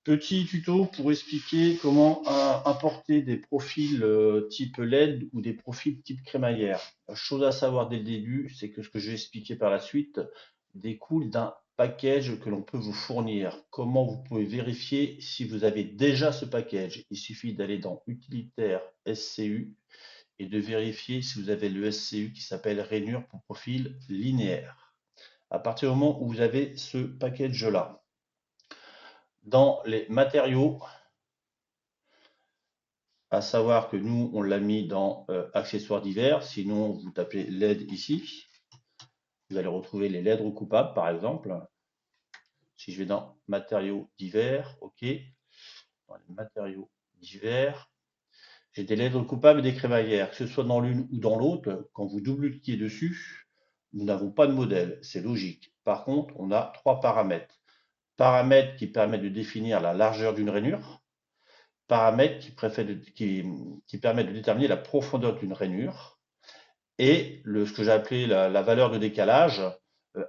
Petit tuto pour expliquer comment importer des profils type LED ou des profils type crémaillère. Chose à savoir dès le début, c'est que ce que je vais expliquer par la suite découle d'un package que l'on peut vous fournir. Comment vous pouvez vérifier si vous avez déjà ce package? Il suffit d'aller dans Utilitaire SCU et de vérifier si vous avez le SCU qui s'appelle Rainure pour profil linéaire. À partir du moment où vous avez ce package-là, dans les matériaux, à savoir que nous, on l'a mis dans accessoires divers. Sinon, vous tapez LED ici. Vous allez retrouver les LED recoupables, par exemple. Si je vais dans matériaux divers, OK. Dans les matériaux divers, j'ai des LED recoupables et des crémaillères. Que ce soit dans l'une ou dans l'autre, quand vous double-cliquez dessus, nous n'avons pas de modèle. C'est logique. Par contre, on a trois paramètres. Paramètres qui permettent de définir la largeur d'une rainure. Paramètres qui permettent de déterminer la profondeur d'une rainure. Et ce que j'ai appelé la valeur de décalage,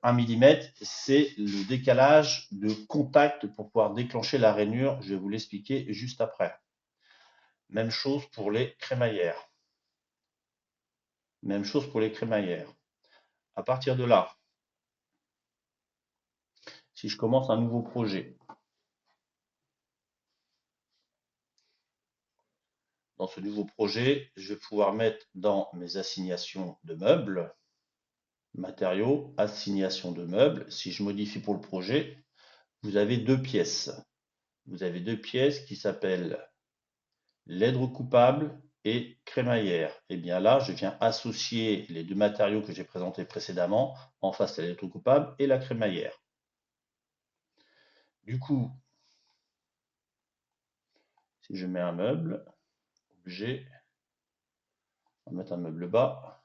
1 mm, c'est le décalage de contact pour pouvoir déclencher la rainure. Je vais vous l'expliquer juste après. Même chose pour les crémaillères. Même chose pour les crémaillères. À partir de là, si je commence un nouveau projet, dans ce nouveau projet, je vais pouvoir mettre dans mes assignations de meubles, matériaux, assignation de meubles. Si je modifie pour le projet, vous avez deux pièces. Vous avez deux pièces qui s'appellent LED recoupable et crémaillère. Et bien là, je viens associer les deux matériaux que j'ai présentés précédemment en face de la LED recoupable et la crémaillère. Du coup, si je mets un meuble, objet, on va mettre un meuble bas.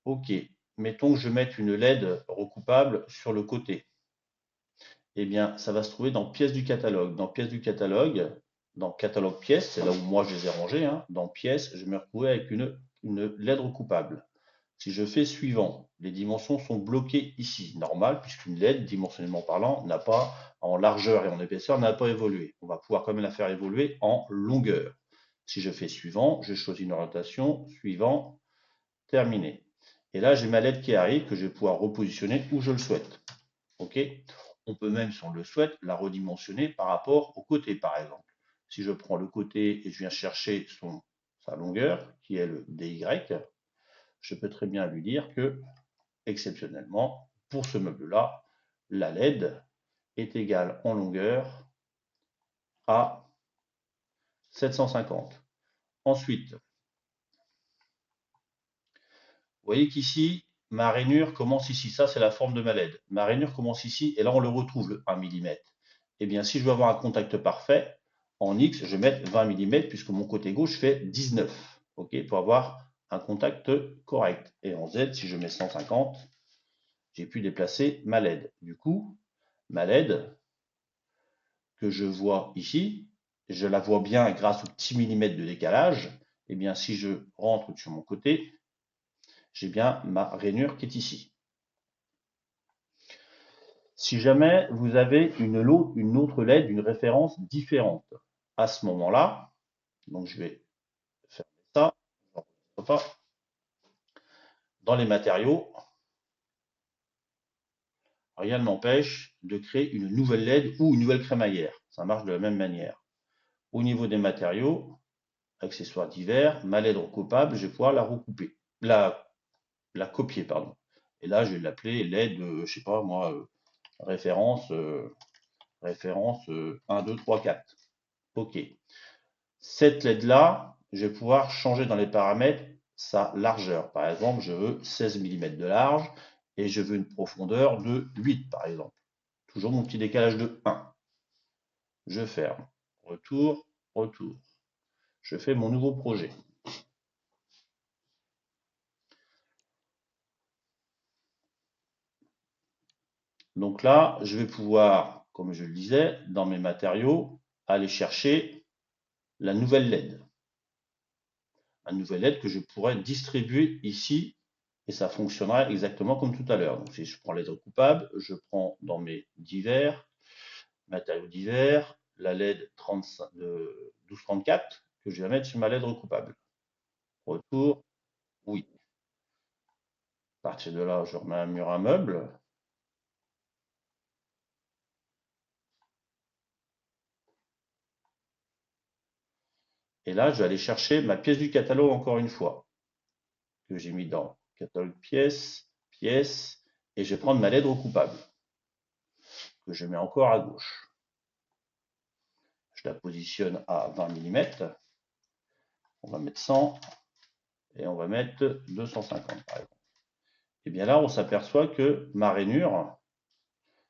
OK. Mettons que je mette une LED recoupable sur le côté. Eh bien, ça va se trouver dans pièces du catalogue. Dans pièces du catalogue, dans catalogue pièces, c'est là où moi je les ai rangées, hein. Dans pièces, je me retrouver avec une LED recoupable. Si je fais suivant, les dimensions sont bloquées ici. Normal, puisqu'une LED, dimensionnellement parlant, n'a pas, en largeur et en épaisseur, n'a pas évolué. On va pouvoir quand même la faire évoluer en longueur. Si je fais suivant, je choisis une orientation, suivant, terminé. Et là, j'ai ma LED qui arrive, que je vais pouvoir repositionner où je le souhaite. OK? On peut même, si on le souhaite, la redimensionner par rapport au côté, par exemple. Si je prends le côté et je viens chercher sa longueur, qui est le DY, je peux très bien lui dire que, exceptionnellement, pour ce meuble-là, la LED est égale en longueur à 750. Ensuite, vous voyez qu'ici, ma rainure commence ici. Ça, c'est la forme de ma LED. Ma rainure commence ici, et là, on le retrouve, le 1 mm. Eh bien, si je veux avoir un contact parfait, en X, je vais mettre 20 mm, puisque mon côté gauche fait 19, OK, pour avoir un contact correct. Et en Z, si je mets 150, j'ai pu déplacer ma LED. Du coup, ma LED, que je vois ici, je la vois bien grâce au petit millimètre de décalage. Eh bien, si je rentre sur mon côté, j'ai bien ma rainure qui est ici. Si jamais vous avez une autre LED, une référence différente, à ce moment-là, donc je vais faire ça, dans les matériaux, rien ne m'empêche de créer une nouvelle LED ou une nouvelle crémaillère. Ça marche de la même manière. Au niveau des matériaux, accessoires divers, ma LED recoupable, je vais pouvoir la recouper, la copier, pardon. Et là, je vais l'appeler LED, je sais pas moi, référence, référence 1, 2, 3, 4. OK. Cette LED-là, je vais pouvoir changer dans les paramètres sa largeur. Par exemple, je veux 16 mm de large et je veux une profondeur de 8, par exemple. Toujours mon petit décalage de 1. Je ferme. Retour, retour. Je fais mon nouveau projet. Donc là, je vais pouvoir, comme je le disais, dans mes matériaux, aller chercher la nouvelle LED. La nouvelle LED que je pourrais distribuer ici et ça fonctionnera exactement comme tout à l'heure. Donc si je prends l'aide recoupable, je prends dans mes divers, matériaux divers, la LED 1234 que je vais mettre sur ma LED recoupable. Retour, oui. À partir de là, je remets un mur à meuble. Et là, je vais aller chercher ma pièce du catalogue encore une fois, que j'ai mis dans catalogue pièces, pièces, et je vais prendre ma LED recoupable, que je mets encore à gauche. Je la positionne à 20 mm. On va mettre 100 et on va mettre 250 par exemple. Et bien là, on s'aperçoit que ma rainure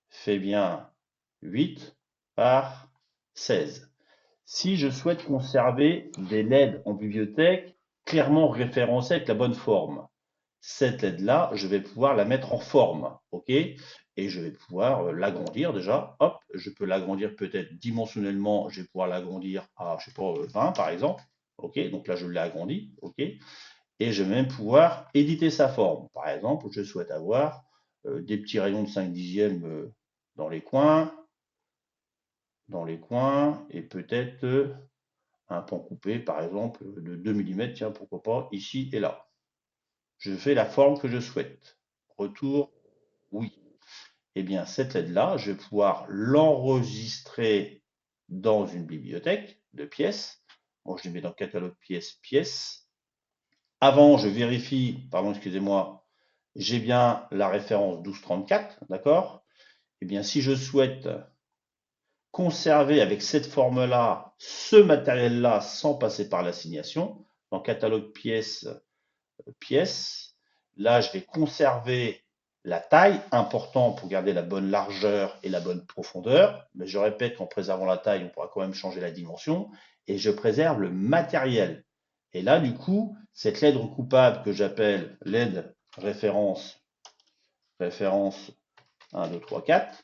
fait bien 8 par 16. Si je souhaite conserver des LED en bibliothèque clairement référencés avec la bonne forme, cette LED-là, je vais pouvoir la mettre en forme, ok? Et je vais pouvoir l'agrandir déjà. Hop, je peux l'agrandir peut-être dimensionnellement, je vais pouvoir l'agrandir à, je sais pas, 20 par exemple. Ok, donc là je l'ai agrandi, ok? Et je vais même pouvoir éditer sa forme. Par exemple, je souhaite avoir des petits rayons de 5 dixièmes dans les coins, et peut-être un pan coupé, par exemple, de 2 mm, tiens, pourquoi pas, ici et là. Je fais la forme que je souhaite. Retour, oui. Eh bien, cette LED-là, je vais pouvoir l'enregistrer dans une bibliothèque de pièces. Moi, je les mets dans catalogue pièces, pièces. Avant, je vérifie, pardon, excusez-moi, j'ai bien la référence 1234, d'accord? Eh bien, si je souhaite conserver avec cette forme-là ce matériel-là sans passer par l'assignation, dans catalogue pièces, pièces, là, je vais conserver la taille, important pour garder la bonne largeur et la bonne profondeur. Mais je répète qu'en préservant la taille, on pourra quand même changer la dimension. Et je préserve le matériel. Et là, du coup, cette LED recoupable que j'appelle LED référence, référence 1, 2, 3, 4,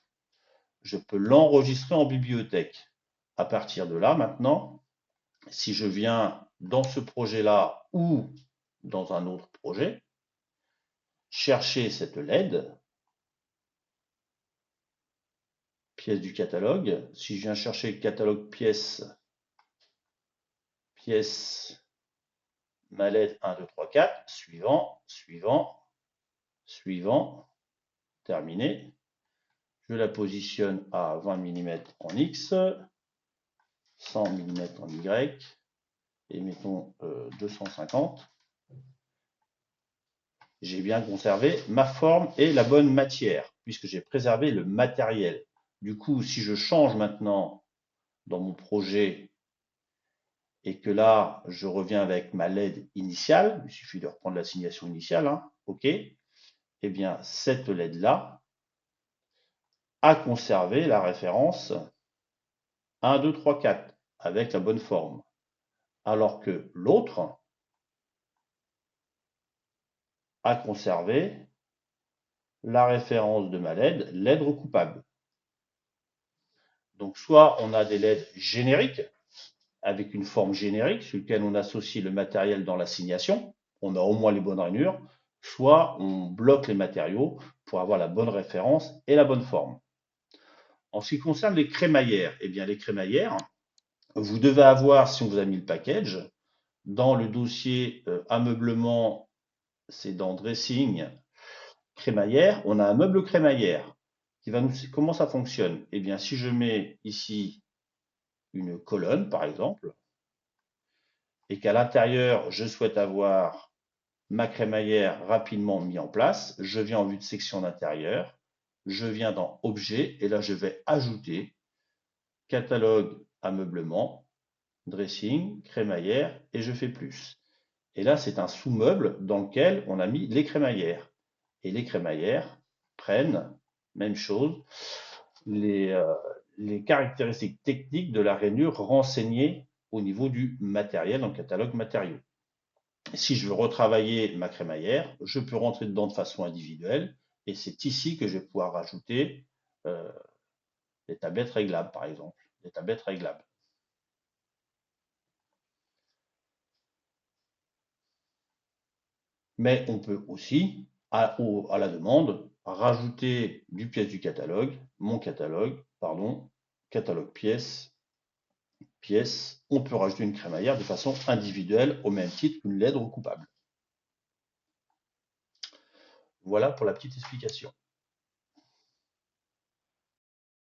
je peux l'enregistrer en bibliothèque. À partir de là, maintenant, si je viens dans ce projet-là ou dans un autre projet, chercher cette LED, pièce du catalogue. Si je viens chercher le catalogue pièces, pièces, ma LED 1, 2, 3, 4, suivant, suivant, suivant, terminé. Je la positionne à 20 mm en X, 100 mm en Y, et mettons 250. J'ai bien conservé ma forme et la bonne matière, puisque j'ai préservé le matériel. Du coup, si je change maintenant dans mon projet et que là, je reviens avec ma LED initiale, il suffit de reprendre l'assignation initiale, hein, ok, eh bien, cette LED-là a conservé la référence 1, 2, 3, 4 avec la bonne forme. Alors que l'autre a conservé la référence de ma LED, LED recoupable. Donc, soit on a des LED génériques, avec une forme générique, sur lequel on associe le matériel dans l'assignation, on a au moins les bonnes rainures, soit on bloque les matériaux pour avoir la bonne référence et la bonne forme. En ce qui concerne les crémaillères, eh bien les crémaillères, vous devez avoir, si on vous a mis le package, dans le dossier ameublement, c'est dans dressing, crémaillère, on a un meuble crémaillère qui va nous. Comment ça fonctionne? Eh bien, si je mets ici une colonne, par exemple, et qu'à l'intérieur, je souhaite avoir ma crémaillère rapidement mise en place, je viens en vue de section d'intérieur, je viens dans Objet, et là, je vais ajouter catalogue ameublement, dressing, crémaillère, et je fais plus. Et là, c'est un sous-meuble dans lequel on a mis les crémaillères. Et les crémaillères prennent, même chose, les caractéristiques techniques de la rainure renseignées au niveau du matériel dans le catalogue matériaux. Si je veux retravailler ma crémaillère, je peux rentrer dedans de façon individuelle et c'est ici que je vais pouvoir rajouter euh, les tablettes réglables, par exemple. Les tablettes réglables. Mais on peut aussi à la demande, rajouter du pièce du catalogue, mon catalogue, pardon, catalogue pièce, on peut rajouter une crémaillère de façon individuelle au même titre qu'une LED recoupable. Voilà pour la petite explication.